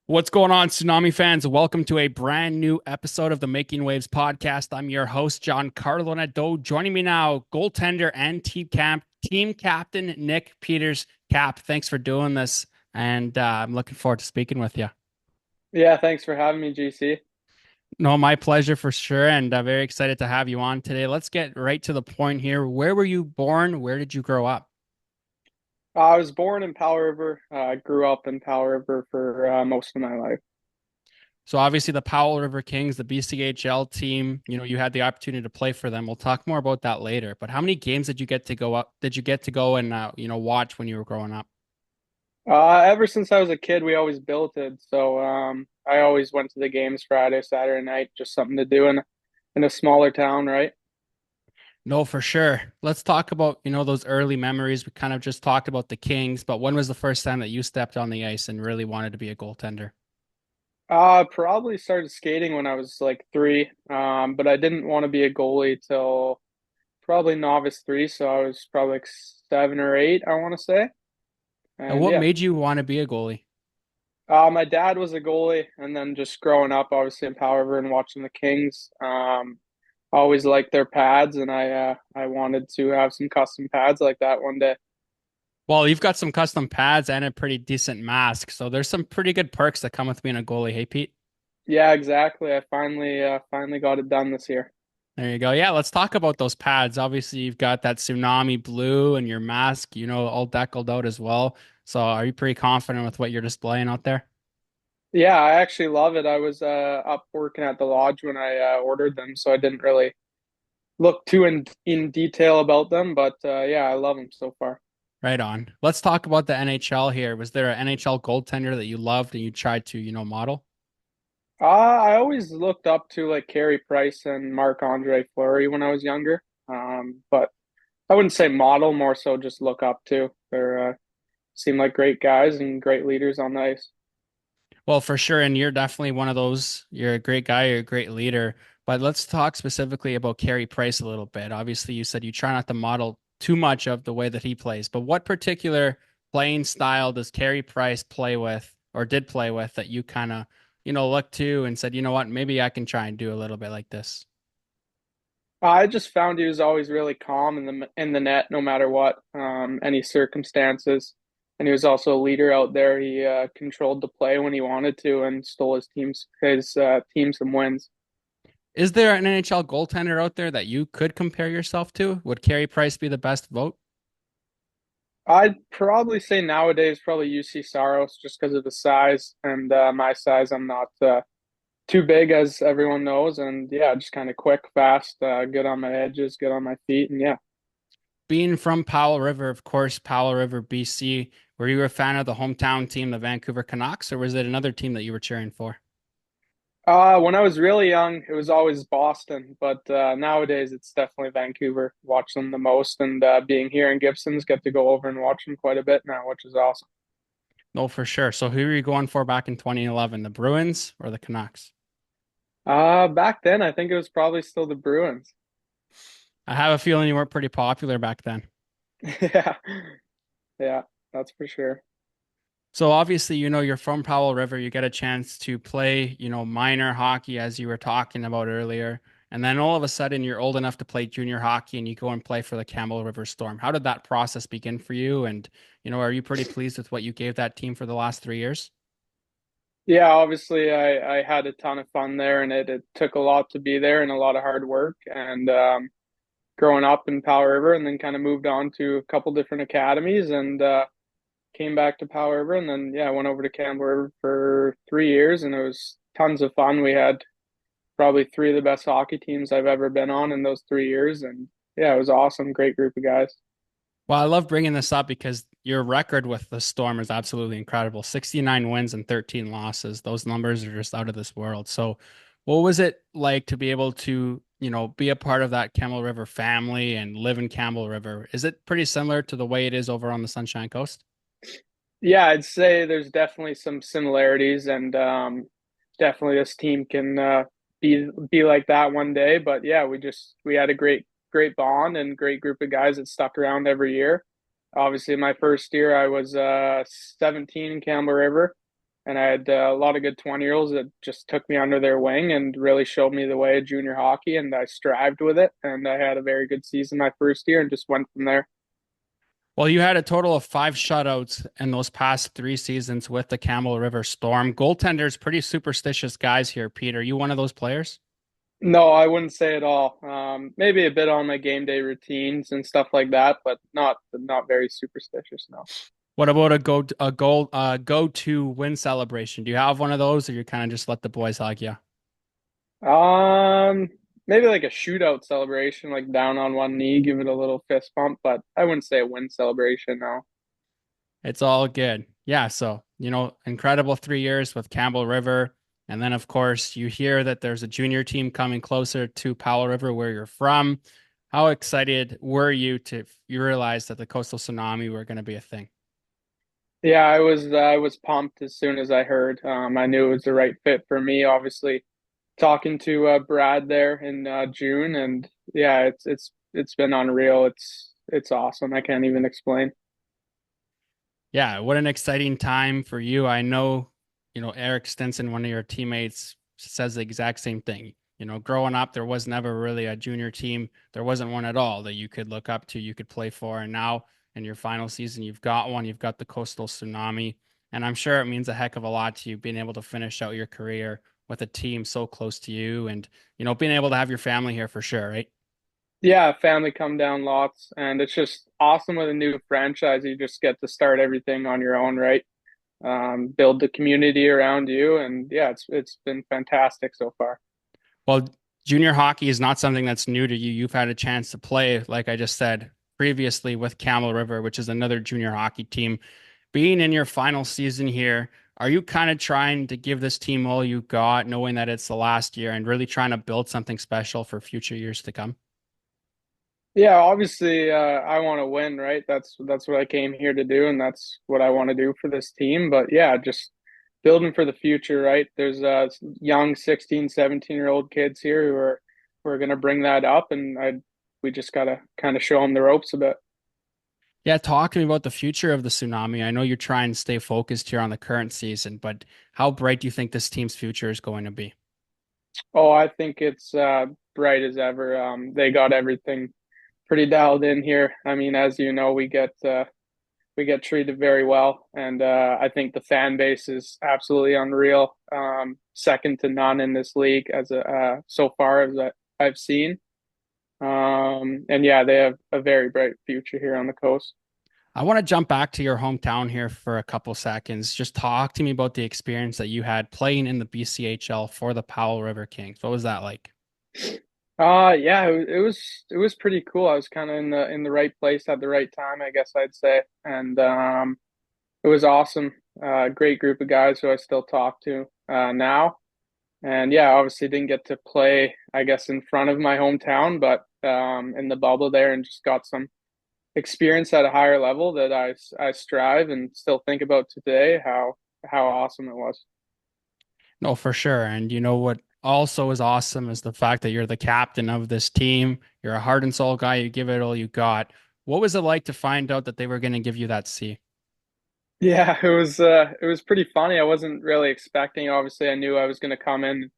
What's going on, Tsunami fans? Welcome to a brand new episode of the Making Waves podcast. I'm your host, John Carlo Nadeau. Joining me now, goaltender and team captain Nick Peters. Cap, thanks for doing this, and I'm looking forward to speaking with you. Yeah, thanks for having me, GC. No, my pleasure for sure, and very excited to have you on today. Let's get right to the point here. Where were you born? Where did you grow up? I was born in Powell River. I grew up in Powell River for most of my life. So obviously the Powell River Kings, the BCHL team, you had the opportunity to play for them. We'll talk more about that later. But how many games did you get to go up? Did you get to go and watch when you were growing up? Ever since I was a kid, we always built it. So I always went to the games Friday, Saturday night, just something to do in a smaller town, right? No, for sure. Let's talk about, those early memories. We kind of just talked about the Kings, but when was the first time that you stepped on the ice and really wanted to be a goaltender? Probably started skating when I was like three, but I didn't want to be a goalie till probably novice three. So I was probably like 7 or 8, I want to say. And And what yeah. made you want to be a goalie? My dad was a goalie, and then just growing up, obviously in Powell River and watching the Kings, I always liked their pads, and I wanted to have some custom pads like that one day. Well, you've got some custom pads and a pretty decent mask, so there's some pretty good perks that come with being a goalie. Hey, Pete. Yeah, exactly. I finally got it done this year. There you go. Yeah, let's talk about those pads. Obviously, you've got that tsunami blue and your mask, all deckled out as well. So, are you pretty confident with what you're displaying out there? Yeah, I actually love it. I was up working at the lodge when I ordered them, so I didn't really look too in detail about them, but yeah, I love them so far. Right on. Let's talk about the NHL here. Was there an NHL goaltender that you loved and you tried to, model? I always looked up to like Carey Price and Marc-Andre Fleury when I was younger. But I wouldn't say model, more so just look up to. They're seem like great guys and great leaders on the ice. Well, for sure. And you're definitely one of those. You're a great guy. You're a great leader. But let's talk specifically about Carey Price a little bit. Obviously, you said you try not to model too much of the way that he plays, but what particular playing style does Carey Price play with or did play with that you kind of, looked to and said, you know what, maybe I can try and do a little bit like this? I just found he was always really calm in the net, no matter what, any circumstances. And he was also a leader out there. He controlled the play when he wanted to and stole his team some wins. Is there an NHL goaltender out there that you could compare yourself to? Would Carey Price be the best vote? I'd probably say nowadays probably UC Saros just because of the size and my size. I'm not too big as everyone knows, and yeah, just kind of quick, fast, good on my edges, good on my feet, and yeah. Being from Powell River, of course, Powell River, BC, were you a fan of the hometown team, the Vancouver Canucks, or was it another team that you were cheering for? When I was really young, it was always Boston, but nowadays it's definitely Vancouver. Watch them the most, and being here in Gibson's, get to go over and watch them quite a bit now, which is awesome. No, for sure. So who were you going for back in 2011, the Bruins or the Canucks? Back then, I think it was probably still the Bruins. I have a feeling you weren't pretty popular back then. Yeah, yeah, that's for sure. So obviously, you're from Powell River. You get a chance to play, minor hockey as you were talking about earlier. And then all of a sudden you're old enough to play junior hockey and you go and play for the Campbell River Storm. How did that process begin for you? And, are you pretty pleased with what you gave that team for the last 3 years? Yeah, obviously, I had a ton of fun there, and it took a lot to be there and a lot of hard work. And growing up in Powell River, and then kind of moved on to a couple different academies, and came back to Powell River, and then yeah, went over to Campbell River for 3 years, and it was tons of fun. We had probably three of the best hockey teams I've ever been on in those 3 years, and yeah, it was awesome. Great group of guys. Well, I love bringing this up because your record with the Storm is absolutely incredible. 69 wins and 13 losses. Those numbers are just out of this world. So, what was it like to be able to, be a part of that Campbell River family and live in Campbell River? Is it pretty similar to the way it is over on the Sunshine Coast? Yeah, I'd say there's definitely some similarities, and definitely this team can be like that one day. But yeah, we had a great bond and great group of guys that stuck around every year. Obviously, my first year I was 17 in Campbell River, and I had a lot of good 20-year-olds that just took me under their wing and really showed me the way of junior hockey, and I strived with it, and I had a very good season my first year and just went from there. Well, you had a total of 5 shutouts in those past 3 seasons with the Campbell River Storm. Goaltenders, pretty superstitious guys here, Peter. You one of those players? No, I wouldn't say at all. Maybe a bit on my game day routines and stuff like that, but not very superstitious. No. What about go to win celebration? Do you have one of those, or you kind of just let the boys hug you? Um, Maybe like a shootout celebration, like down on one knee, give it a little fist pump, but I wouldn't say a win celebration. No. It's all good. Yeah. So, incredible 3 years with Campbell River. And then, of course, you hear that there's a junior team coming closer to Powell River where you're from. How excited were you to you realize that the coastal tsunami were going to be a thing? Yeah, I was pumped as soon as I heard. I knew it was the right fit for me. Obviously, talking to Brad there in June, and yeah, it's been unreal. It's awesome. I can't even explain. Yeah, what an exciting time for you. I know, Eric Stinson, one of your teammates, says the exact same thing. Growing up, there was never really a junior team. There wasn't one at all that you could look up to, you could play for. And now in your final season, you've got one. You've got the Coastal Tsunami. And I'm sure it means a heck of a lot to you being able to finish out your career with a team so close to you and, being able to have your family here for sure, right? Yeah, family come down lots, and it's just awesome with a new franchise. You just get to start everything on your own, right? Build the community around you, and yeah, it's been fantastic so far. Well, junior hockey is not something that's new to you. You've had a chance to play, like I just said previously, with Campbell River, which is another junior hockey team. Being in your final season here, are you kind of trying to give this team all you got, knowing that it's the last year and really trying to build something special for future years to come? Yeah, obviously, I want to win, right? That's what I came here to do, and that's what I want to do for this team. But yeah, just building for the future, right? There's young 16, 17-year-old kids here who are going to bring that up, and I we just gotta kind of show them the ropes a bit. Yeah, talk to me about the future of the Tsunami. I know you're trying to stay focused here on the current season, but how bright do you think this team's future is going to be? Oh, I think it's bright as ever. They got everything pretty dialed in here. I mean, as you know, we get treated very well, and I think the fan base is absolutely unreal. Second to none in this league as so far as I've seen. And yeah, they have a very bright future here on the coast. I want to jump back to your hometown here for a couple seconds. Just talk to me about the experience that you had playing in the BCHL for the Powell River Kings. What was that like? Yeah, it was pretty cool. I was kind of in the right place at the right time, I guess I'd say, and it was awesome. Great group of guys who I still talk to now. And yeah, obviously didn't get to play, I guess, in front of my hometown, but in the bubble there, and just got some experience at a higher level that I strive and still think about today. How awesome it was. No, for sure. And you know what also is awesome is the fact that you're the captain of this team. You're a heart and soul guy. You give it all you got. What was it like to find out that they were going to give you that C? Yeah, it was pretty funny. I wasn't really expecting. Obviously, I knew I was going to come in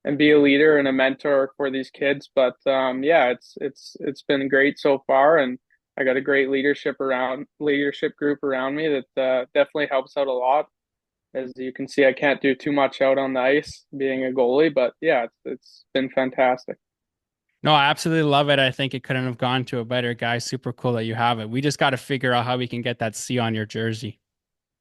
and be a leader and a mentor for these kids. But yeah, it's been great so far, and I got a great leadership group around me that definitely helps out a lot. As you can see, I can't do too much out on the ice being a goalie, but yeah, it's been fantastic. No, I absolutely love it. I think it couldn't have gone to a better guy. Super cool that you have it. We just got to figure out how we can get that C on your jersey.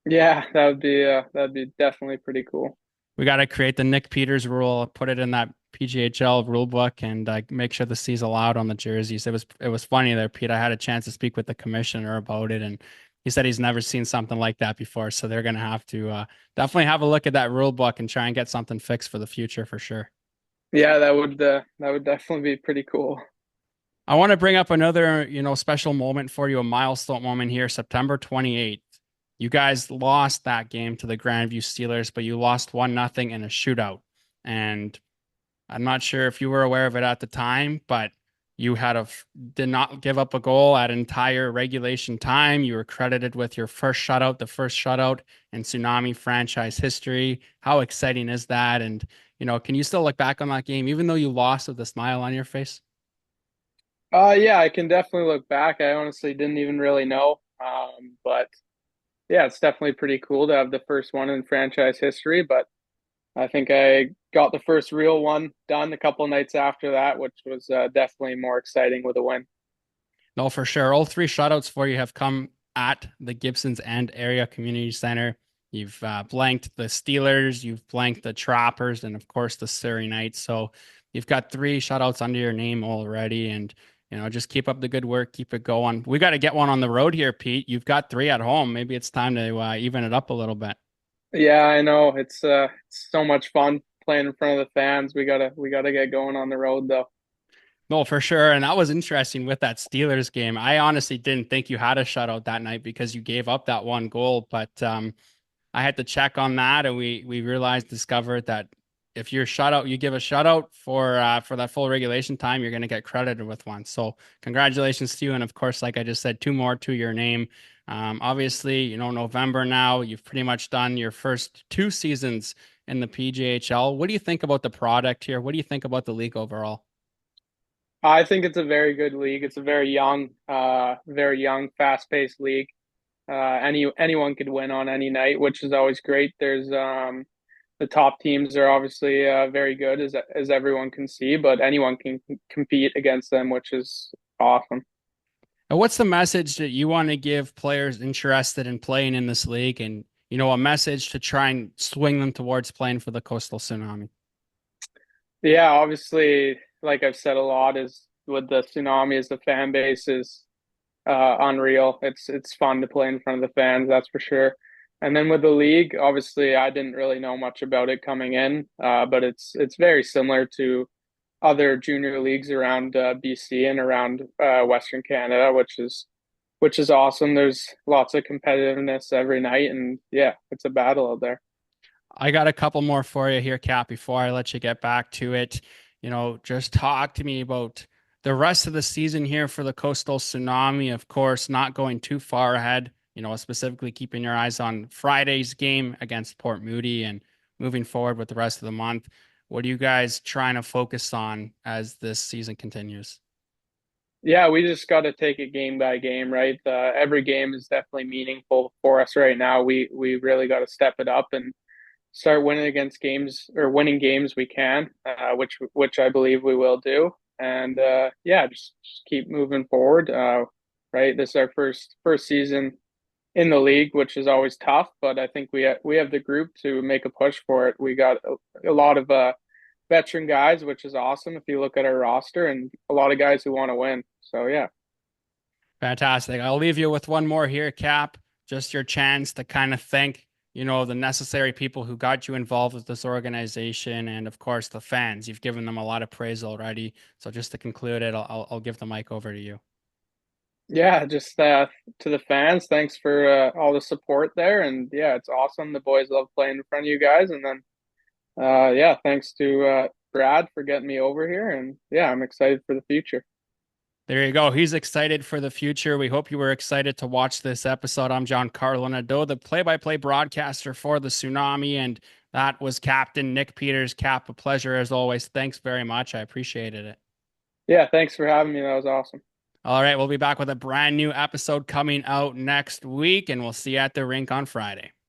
Yeah, that'd be definitely pretty cool. We got to create the Nick Peters rule, put it in that PGHL rule book, and make sure the C's allowed on the jerseys. It was funny there, Pete. I had a chance to speak with the commissioner about it, and he said he's never seen something like that before. So they're gonna have to definitely have a look at that rule book and try and get something fixed for the future for sure. Yeah, that would definitely be pretty cool. I want to bring up another, special moment for you, a milestone moment here, September 28th. You guys lost that game to the Grandview Steelers, but you lost 1-0 in a shootout. And I'm not sure if you were aware of it at the time, but You did not give up a goal at entire regulation time. You were credited with your first shutout, the first shutout in Tsunami franchise history. How exciting is that? And, can you still look back on that game, even though you lost with a smile on your face? Yeah, I can definitely look back. I honestly didn't even really know. But yeah, it's definitely pretty cool to have the first one in franchise history. But I think I got the first real one done a couple nights after that, which was definitely more exciting with a win. No, for sure. All three shutouts for you have come at the Gibsons and Area Community Center. You've blanked the Steelers, you've blanked the Trappers, and of course the Surrey Knights. So you've got three shutouts under your name already. And, just keep up the good work, keep it going. We got to get one on the road here, Pete. You've got three at home. Maybe it's time to even it up a little bit. Yeah, I know. It's so much fun playing in front of the fans. We gotta get going on the road though. No, for sure. And that was interesting with that Steelers game. I honestly didn't think you had a shutout that night because you gave up that one goal. But I had to check on that, and we discovered that if you're shutout, you give a shutout for that full regulation time, you're going to get credited with one. So congratulations to you, and of course, like I just said, two more to your name. Obviously, November now. You've pretty much done your first two seasons in the PJHL. What do you think about the product here? What do you think about the league overall? I think it's a very good league. It's a very young, fast-paced league. Anyone could win on any night, which is always great. There's the top teams are obviously very good, as everyone can see, but anyone can compete against them, which is awesome. And what's the message that you want to give players interested in playing in this league, and a message to try and swing them towards playing for the Coastal Tsunami? Yeah, obviously, like I've said a lot, is with the Tsunami, is the fan base is unreal. It's fun to play in front of the fans, that's for sure. And then with the league, obviously, I didn't really know much about it coming in, but it's very similar to other junior leagues around BC and around Western Canada, which is awesome. There's lots of competitiveness every night, and yeah, it's a battle out there. I got a couple more for you here, Cap, before I let you get back to it. Just talk to me about the rest of the season here for the Coastal Tsunami. Of course, not going too far ahead, specifically keeping your eyes on Friday's game against Port Moody and moving forward with the rest of the month. What are you guys trying to focus on as this season continues? Yeah, we just got to take it game by game, right? Every game is definitely meaningful for us right now. We really got to step it up and start winning against games or winning games we can, which I believe we will do. And yeah, just keep moving forward. Right, this is our first season in the league, which is always tough, but I think we have the group to make a push for it. We got a lot of veteran guys, which is awesome if you look at our roster, and a lot of guys who want to win. So yeah. Fantastic. I'll leave you with one more here, Cap. Just your chance to kind of thank, the necessary people who got you involved with this organization, and of course the fans. You've given them a lot of praise already. So just to conclude it, I'll give the mic over to you. Yeah, just to the fans, thanks for all the support there, and yeah, it's awesome. The boys love playing in front of you guys, and then yeah, thanks to Brad for getting me over here, and yeah, I'm excited for the future. There you go. He's excited for the future. We hope you were excited to watch this episode. I'm John Carlo Nadeau, the play-by-play broadcaster for the Tsunami, and that was Captain Nick Peters. Cap, a pleasure as always. Thanks very much. I appreciated it. Yeah, thanks for having me. That was awesome. All right, we'll be back with a brand new episode coming out next week, and we'll see you at the rink on Friday.